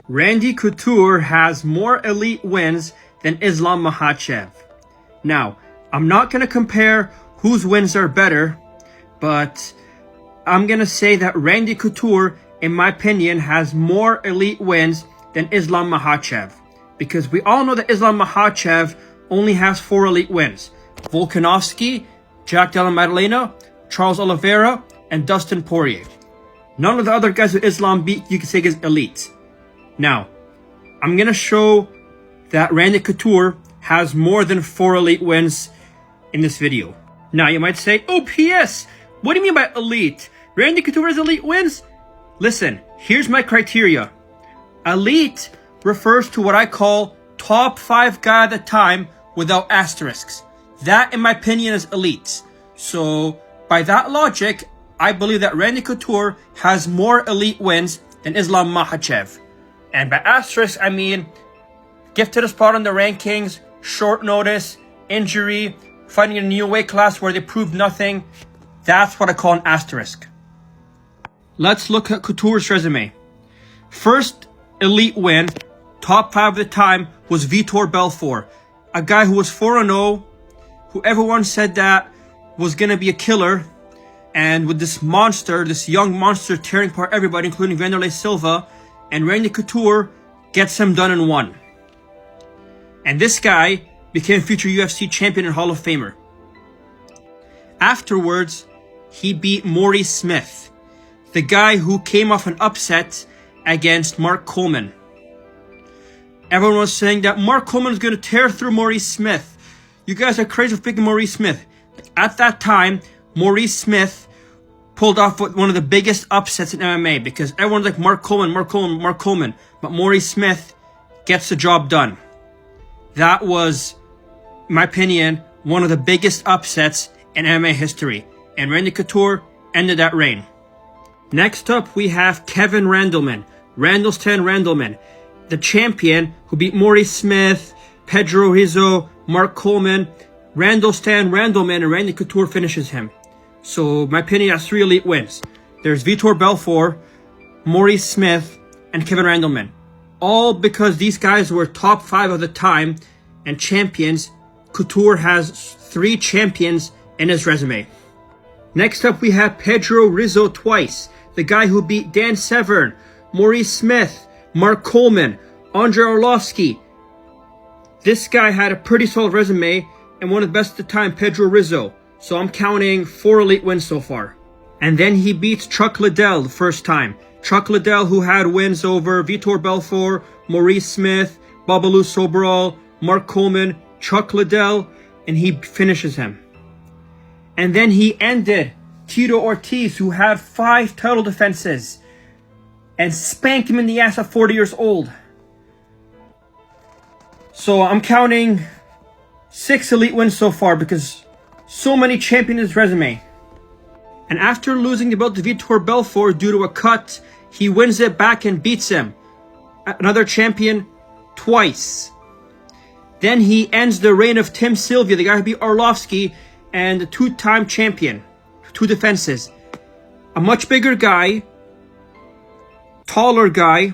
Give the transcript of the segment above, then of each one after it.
Randy Couture has more elite wins than Islam Makhachev. Now, I'm not going to compare whose wins are better, but I'm going to say that Randy Couture, in my opinion, has more elite wins than Islam Makhachev. Because we all know that Islam Makhachev only has 4 elite wins. Volkanovski, Jack Della Maddalena, Charles Oliveira, and Dustin Poirier. None of the other guys who Islam beat you can say is elite. Now, I'm going to show that Randy Couture has more than 4 elite wins in this video. Now, you might say, oh, P.S., what do you mean by elite? Randy Couture has elite wins? Listen, here's my criteria. Elite refers to what I call top 5 guy at the time without asterisks. That, in my opinion, is elite. So, by that logic, I believe that Randy Couture has more elite wins than Islam Makhachev. And by asterisk, I mean gifted a spot on the rankings, short notice, injury, fighting in a new weight class where they proved nothing. That's what I call an asterisk. Let's look at Couture's resume. First elite win, top 5 at the time, was Vitor Belfort. A guy who was 4-0, who everyone said that was going to be a killer. And with this monster, this young monster tearing apart everybody, including Wanderlei Silva, and Randy Couture gets him done in 1. And this guy became future UFC champion and Hall of Famer. Afterwards, he beat Maurice Smith, the guy who came off an upset against Mark Coleman. Everyone was saying that Mark Coleman is going to tear through Maurice Smith. You guys are crazy for picking Maurice Smith. At that time, Maurice Smith pulled off one of the biggest upsets in MMA because everyone's like Mark Coleman. But Maurice Smith gets the job done. That was, in my opinion, one of the biggest upsets in MMA history. And Randy Couture ended that reign. Next up, we have Kevin Randleman. Randlestan Randleman. The champion who beat Maurice Smith, Pedro Rizzo, Mark Coleman. Randlestan Randleman, and Randy Couture finishes him. So, my opinion, has 3 elite wins. There's Vitor Belfort, Maurice Smith, and Kevin Randleman. All because these guys were top 5 of the time and champions. Couture has 3 champions in his resume. Next up, we have Pedro Rizzo twice. The guy who beat Dan Severn, Maurice Smith, Mark Coleman, Andrei Arlovsky. This guy had a pretty solid resume and one of the best at the time, Pedro Rizzo. So I'm counting 4 elite wins so far. And then he beats Chuck Liddell the first time. Chuck Liddell, who had wins over Vitor Belfort, Maurice Smith, Babalu Sobral, Mark Coleman, Chuck Liddell, and he finishes him. And then he ended Tito Ortiz, who had 5 title defenses, and spanked him in the ass at 40 years old. So I'm counting 6 elite wins so far because so many champions in his resume. And after losing the belt to Vitor Belfort due to a cut, he wins it back and beats him. Another champion twice. Then he ends the reign of Tim Sylvia, the guy who beat Arlovsky, and the 2-time champion. 2 defenses. A much bigger guy, taller guy,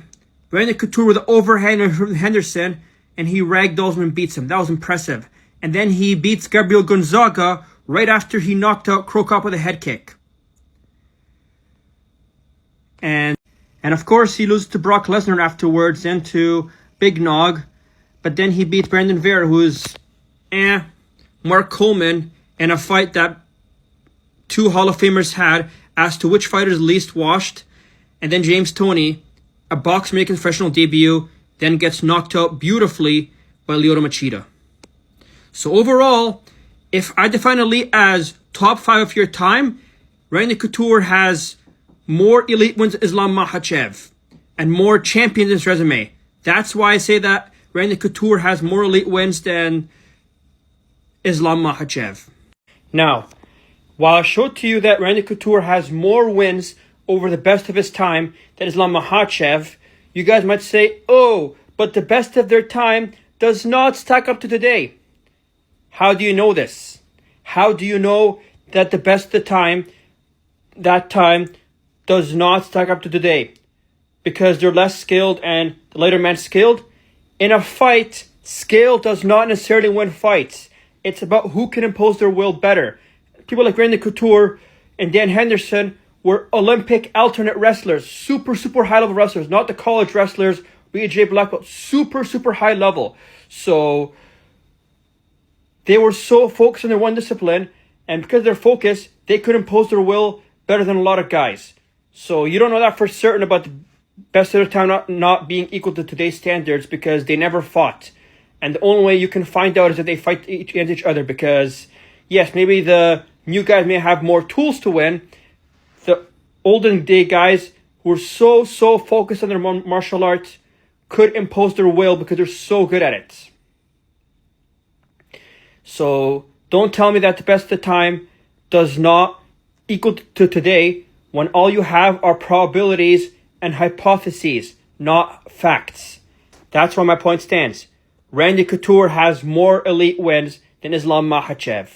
Randy Couture with the overhand from Henderson, and he ragdolls him and beats him. That was impressive. And then he beats Gabriel Gonzaga right after he knocked out Cro Cop with a head kick. And of course, he loses to Brock Lesnar afterwards, then to Big Nog. But then he beats Brandon Vera, who is Mark Coleman, in a fight that 2 Hall of Famers had as to which fighter is least washed. And then James Toney, a boxer making professional debut, then gets knocked out beautifully by Lyoto Machida. So overall, if I define elite as top 5 of your time, Randy Couture has more elite wins than Islam Makhachev and more champions in his resume. That's why I say that Randy Couture has more elite wins than Islam Makhachev. Now, while I showed to you that Randy Couture has more wins over the best of his time than Islam Makhachev, you guys might say, oh, but the best of their time does not stack up to today. How do you know this? How do you know that the best of the time, that time, does not stack up to today? because they're less skilled and the lighter man's skilled. In a fight, skill does not necessarily win fights. It's about who can impose their will better. People like Randy Couture and Dan Henderson were Olympic alternate wrestlers, super high level wrestlers, not the college wrestlers, BJ Black Belt, super high level. So they were so focused on their one discipline, and because of their focus, they could impose their will better than a lot of guys. So you don't know that for certain about the best of the time not being equal to today's standards, because they never fought. And the only way you can find out is if they fight against each other, because yes, maybe the new guys may have more tools to win. The olden day guys who were so focused on their martial arts could impose their will because they're so good at it. So don't tell me that the best of the time does not equal to today, when all you have are probabilities and hypotheses, not facts. That's where my point stands. Randy Couture has more elite wins than Islam Makhachev.